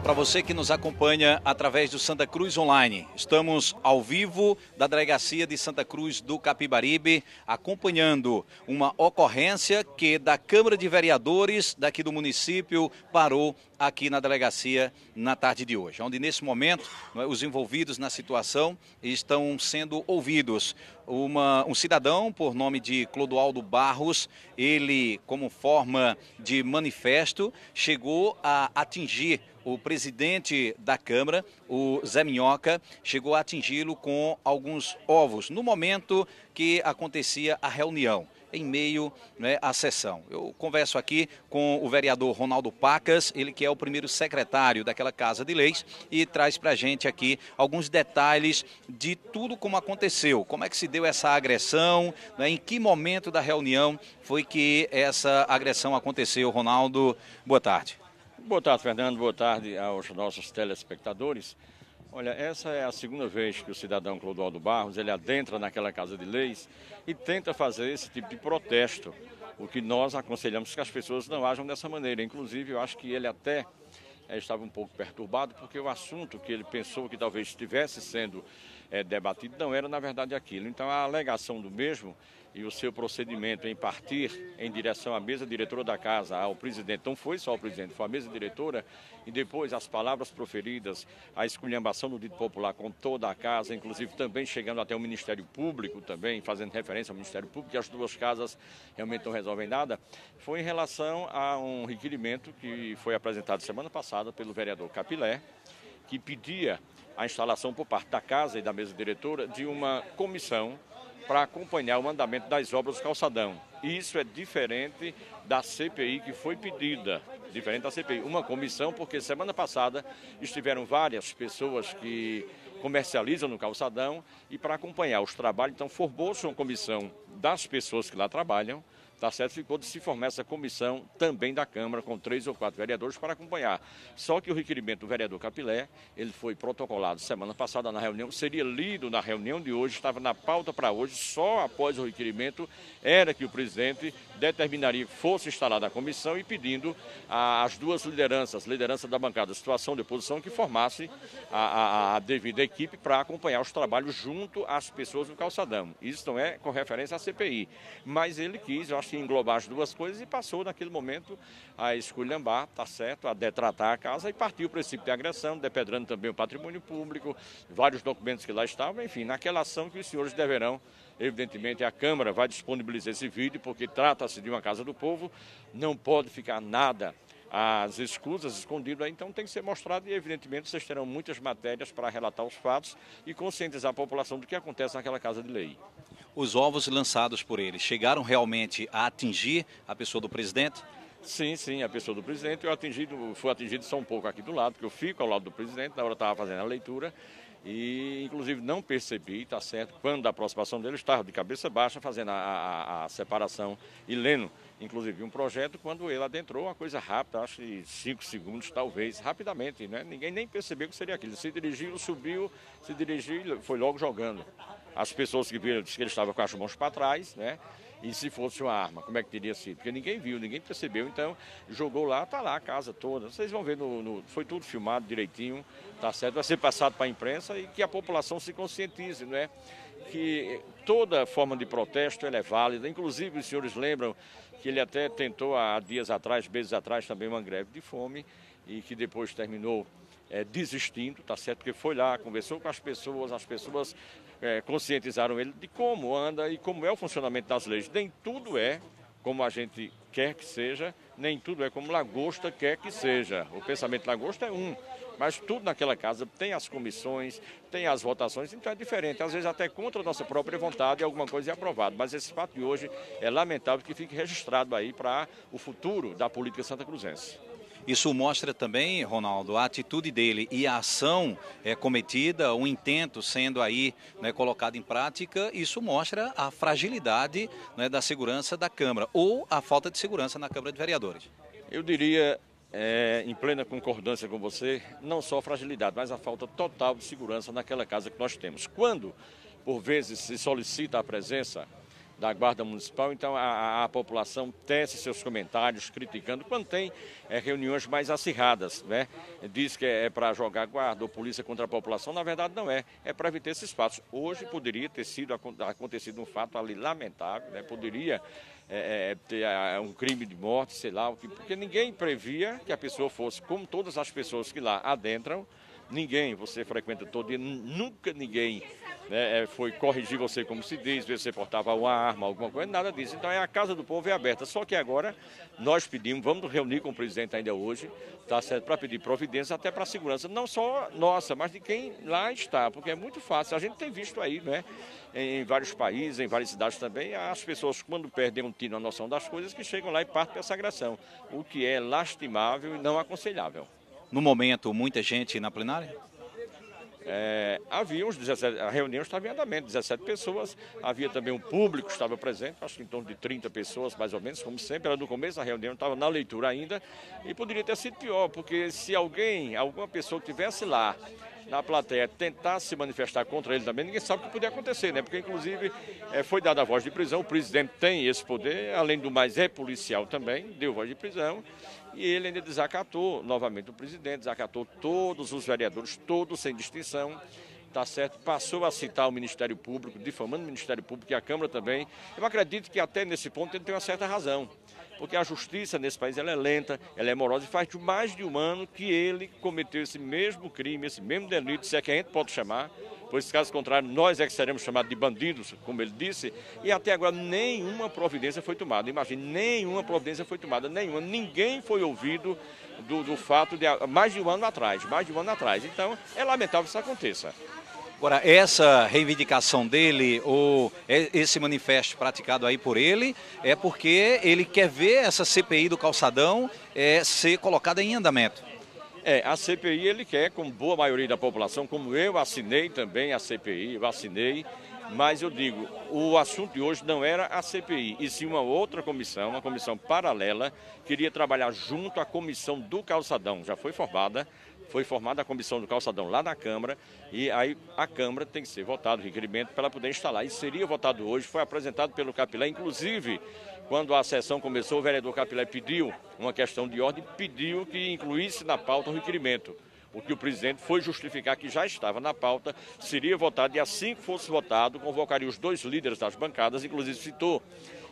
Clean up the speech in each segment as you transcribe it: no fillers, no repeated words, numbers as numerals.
para você que nos acompanha através do Santa Cruz Online. Estamos ao vivo da Delegacia de Santa Cruz do Capibaribe, acompanhando uma ocorrência que da Câmara de Vereadores daqui do município parou aqui na delegacia na tarde de hoje, onde nesse momento os envolvidos na situação estão sendo ouvidos. Um cidadão por nome de Clodoaldo Barros, ele como forma de manifesto chegou a atingir o presidente da Câmara, o Zé Minhoca, chegou a atingi-lo com alguns ovos no momento que acontecia a reunião, em meio à sessão. Eu converso aqui com o vereador Ronaldo Pacas, ele que é o primeiro secretário daquela Casa de Leis e traz para a gente aqui alguns detalhes de tudo como aconteceu, como é que se deu essa agressão, em que momento da reunião foi que essa agressão aconteceu. Ronaldo, boa tarde. Boa tarde, Fernando. Boa tarde aos nossos telespectadores. Olha, essa é a segunda vez que o cidadão Clodoaldo Barros, ele adentra naquela Casa de Leis e tenta fazer esse tipo de protesto, o que nós aconselhamos que as pessoas não ajam dessa maneira. Inclusive, eu acho que ele até estava um pouco perturbado, porque o assunto que ele pensou que talvez estivesse sendo debatido não era, na verdade, aquilo. Então, a alegação do mesmo e o seu procedimento em partir em direção à mesa diretora da casa, ao presidente, não foi só o presidente, foi a mesa diretora, e depois as palavras proferidas, a esculhambação do dito popular com toda a casa, inclusive também chegando até o Ministério Público, também fazendo referência ao Ministério Público, que as duas casas realmente não resolvem nada, foi em relação a um requerimento que foi apresentado semana passada pelo vereador Capilé, que pedia a instalação por parte da casa e da mesa diretora de uma comissão para acompanhar o andamento das obras do calçadão. Isso é diferente da CPI que foi pedida, diferente da CPI. Uma comissão, porque semana passada estiveram várias pessoas que comercializam no calçadão e para acompanhar os trabalhos, então formou-se uma comissão das pessoas que lá trabalham, tá certo? Ficou de se formar essa comissão também da Câmara, com 3 ou 4 vereadores para acompanhar. Só que o requerimento do vereador Capilé, ele foi protocolado semana passada na reunião, seria lido na reunião de hoje, estava na pauta para hoje, só após o requerimento era que o presidente determinaria que fosse instalada a comissão e pedindo às duas lideranças, liderança da bancada, situação de oposição, que formasse a devida equipe para acompanhar os trabalhos junto às pessoas do calçadão. Isso não é com referência à CPI, mas ele quis, eu acho que englobar as duas coisas e passou naquele momento a esculhambar, tá certo, a detratar a casa e partiu para esse tipo de agressão, depedrando também o patrimônio público, vários documentos que lá estavam, enfim, naquela ação que os senhores deverão, evidentemente a Câmara vai disponibilizar esse vídeo, porque trata-se de uma casa do povo, não pode ficar nada às escusas, escondido aí, então tem que ser mostrado e evidentemente vocês terão muitas matérias para relatar os fatos e conscientizar a população do que acontece naquela Casa de Lei. Os ovos lançados por eles chegaram realmente a atingir a pessoa do presidente? Sim, a pessoa do presidente. Fui atingido só um pouco aqui do lado, porque eu fico ao lado do presidente, na hora eu estava fazendo a leitura, e inclusive não percebi, tá certo, quando da aproximação dele eu estava de cabeça baixa fazendo a separação e lendo, inclusive um projeto, quando ele adentrou, uma coisa rápida, acho que 5 segundos talvez, rapidamente, né? Ninguém nem percebeu que seria aquilo. Se dirigiu, subiu, se dirigiu, foi logo jogando. As pessoas que viram disseram que ele estava com as mãos para trás, né? E se fosse uma arma, como é que teria sido? Porque ninguém viu, ninguém percebeu, então jogou lá, está lá a casa toda. Vocês vão ver, foi tudo filmado direitinho, tá certo? Vai ser passado para a imprensa e que a população se conscientize, não é? Que toda forma de protesto ela é válida, inclusive os senhores lembram que ele até tentou há dias atrás, meses atrás, também uma greve de fome e que depois terminou desistindo, tá certo? Porque foi lá, conversou com as pessoas conscientizaram ele de como anda e como é o funcionamento das leis. Nem tudo é como a gente quer que seja, nem tudo é como lagosta quer que seja. O pensamento lagosta é um, mas tudo naquela casa tem as comissões, tem as votações, então é diferente. Às vezes até contra a nossa própria vontade alguma coisa é aprovada, mas esse fato de hoje é lamentável que fique registrado aí para o futuro da política santacruzense. Isso mostra também, Ronaldo, a atitude dele e a ação cometida, o intento sendo aí colocado em prática, isso mostra a fragilidade da segurança da Câmara ou a falta de segurança na Câmara de Vereadores. Eu diria, em plena concordância com você, não só a fragilidade, mas a falta total de segurança naquela casa que nós temos. Quando, por vezes, se solicita a presença da Guarda Municipal, então a população tece seus comentários criticando quando tem reuniões mais acirradas, né? Diz que é para jogar guarda ou polícia contra a população, na verdade não é para evitar esses fatos. Hoje poderia ter acontecido um fato ali lamentável, né? Poderia ter um crime de morte, sei lá, porque ninguém previa que a pessoa fosse, como todas as pessoas que lá adentram, ninguém, você frequenta todo dia, nunca ninguém foi corrigir você, como se diz, ver se você portava uma arma, alguma coisa, nada disso. Então a Casa do Povo é aberta, só que agora nós pedimos, vamos nos reunir com o presidente ainda hoje, tá certo, para pedir providência até para a segurança, não só nossa, mas de quem lá está, porque é muito fácil. A gente tem visto aí, né, em vários países, em várias cidades também, as pessoas quando perdem um tino a noção das coisas, que chegam lá e partem para essa agressão, o que é lastimável e não aconselhável. No momento, muita gente na plenária? Havia uns 17, a reunião estava em andamento, 17 pessoas, havia também um público que estava presente, acho que em torno de 30 pessoas, mais ou menos, como sempre, era no começo, a reunião estava na leitura ainda, e poderia ter sido pior, porque se alguma pessoa que estivesse lá, na plateia, tentasse se manifestar contra ele também, ninguém sabe o que poderia acontecer, né? Porque, inclusive, foi dada a voz de prisão, o presidente tem esse poder, além do mais, é policial também, deu voz de prisão, e ele ainda desacatou novamente o presidente, desacatou todos os vereadores, todos sem distinção, tá certo? Passou a citar o Ministério Público, difamando o Ministério Público e a Câmara também. Eu acredito que até nesse ponto ele tem uma certa razão, porque a justiça nesse país ela é lenta, ela é morosa e faz mais de um ano que ele cometeu esse mesmo crime, esse mesmo delito, se é que a gente pode chamar, pois caso contrário nós é que seremos chamados de bandidos, como ele disse, e até agora nenhuma providência foi tomada. Imagine, nenhuma providência foi tomada, nenhuma, ninguém foi ouvido do fato de mais de um ano atrás, Então é lamentável que isso aconteça. Agora, essa reivindicação dele, ou esse manifesto praticado aí por ele, é porque ele quer ver essa CPI do Calçadão ser colocada em andamento. A CPI ele quer, como boa maioria da população, como eu assinei também a CPI, mas eu digo, o assunto de hoje não era a CPI, e sim uma outra comissão, uma comissão paralela, que iria trabalhar junto à comissão do Calçadão, já foi formada a comissão do Calçadão lá na Câmara, e aí a Câmara tem que ser votado o requerimento para ela poder instalar. E seria votado hoje, foi apresentado pelo Capilé, inclusive, quando a sessão começou, o vereador Capilé pediu uma questão de ordem, pediu que incluísse na pauta o requerimento. O que o presidente foi justificar que já estava na pauta, seria votado, e assim que fosse votado, convocaria os dois líderes das bancadas, inclusive citou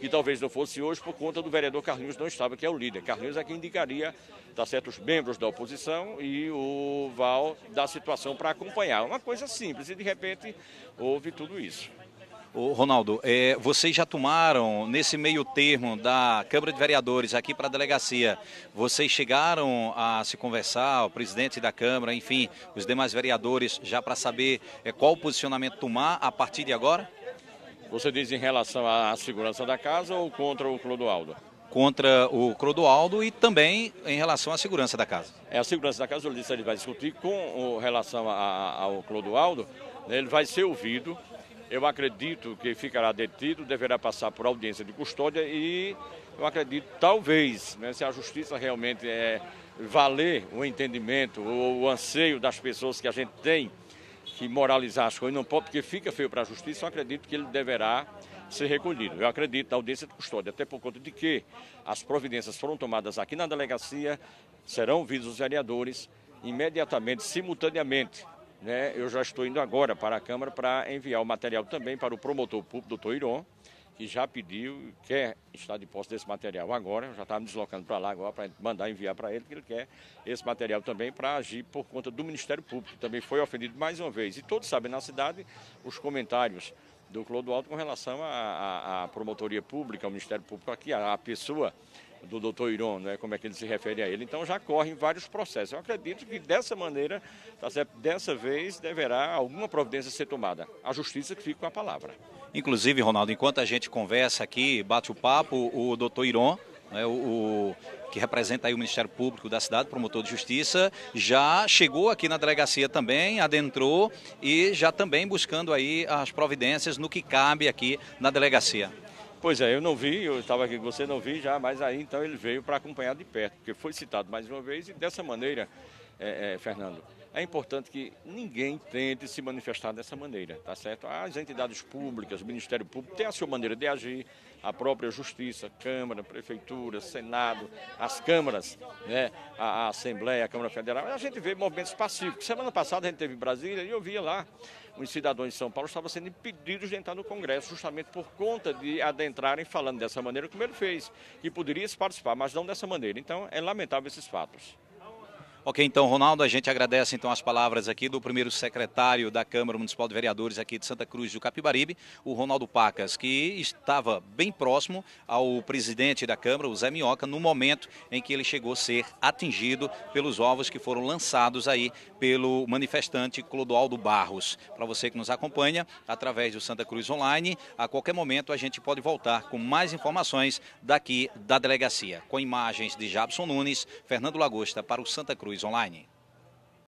que talvez não fosse hoje por conta do vereador Carlinhos não estava, que é o líder. Carlinhos é quem indicaria, tá certo, os membros da oposição e o Val da situação para acompanhar. Uma coisa simples, e de repente houve tudo isso. Ô, Ronaldo, vocês já tomaram, nesse meio termo da Câmara de Vereadores aqui para a delegacia, vocês chegaram a se conversar, o presidente da Câmara, enfim, os demais vereadores, já para saber qual o posicionamento tomar a partir de agora? Você diz em relação à segurança da casa ou contra o Clodoaldo? Contra o Clodoaldo e também em relação à segurança da casa. A segurança da casa, eu disse, ele vai discutir com relação ao Clodoaldo, né, ele vai ser ouvido. Eu acredito que ficará detido, deverá passar por audiência de custódia e eu acredito, talvez, né, se a justiça realmente valer o entendimento ou o anseio das pessoas que a gente tem que moralizar as coisas, não pode, porque fica feio para a justiça, eu acredito que ele deverá ser recolhido. Eu acredito na audiência de custódia, até por conta de que as providências foram tomadas aqui na delegacia, serão ouvidos os vereadores imediatamente, simultaneamente. Né, eu já estou indo agora para a Câmara para enviar o material também para o promotor público, doutor Iron, que já pediu, quer estar de posse desse material agora, eu já estava me deslocando para lá agora para mandar enviar para ele, que ele quer esse material também para agir por conta do Ministério Público, que também foi ofendido mais uma vez. E todos sabem na cidade os comentários do Clodoaldo com relação à promotoria pública, ao Ministério Público aqui, a pessoa do doutor Iron, né, como é que ele se refere a ele. Então já correm vários processos. Eu acredito que dessa maneira, tá certo, dessa vez deverá alguma providência ser tomada. A justiça que fica com a palavra. Inclusive, Ronaldo, enquanto a gente conversa aqui, bate o papo, o doutor Iron, né, o que representa aí o Ministério Público da cidade, promotor de justiça, já chegou aqui na delegacia também, adentrou e já também buscando aí as providências no que cabe aqui na delegacia. Pois é, eu não vi, eu estava aqui com você, não vi já, mas aí então ele veio para acompanhar de perto, porque foi citado mais uma vez e dessa maneira, Fernando, é importante que ninguém tente se manifestar dessa maneira, tá certo? As entidades públicas, o Ministério Público tem a sua maneira de agir, a própria Justiça, Câmara, Prefeitura, Senado, as câmaras, né? A Assembleia, a Câmara Federal, a gente vê movimentos pacíficos. Semana passada a gente teve em Brasília e eu via lá os cidadãos de São Paulo estavam sendo impedidos de entrar no Congresso, justamente por conta de adentrarem falando dessa maneira como ele fez, que poderia se participar, mas não dessa maneira. Então, é lamentável esses fatos. Ok, então, Ronaldo, a gente agradece então as palavras aqui do primeiro secretário da Câmara Municipal de Vereadores aqui de Santa Cruz do Capibaribe, o Ronaldo Pacas, que estava bem próximo ao presidente da Câmara, o Zé Minhoca, no momento em que ele chegou a ser atingido pelos ovos que foram lançados aí pelo manifestante Clodoaldo Barros. Para você que nos acompanha através do Santa Cruz Online, a qualquer momento a gente pode voltar com mais informações daqui da delegacia. Com imagens de Jabson Nunes, Fernando Lagosta para o Santa Cruz Online.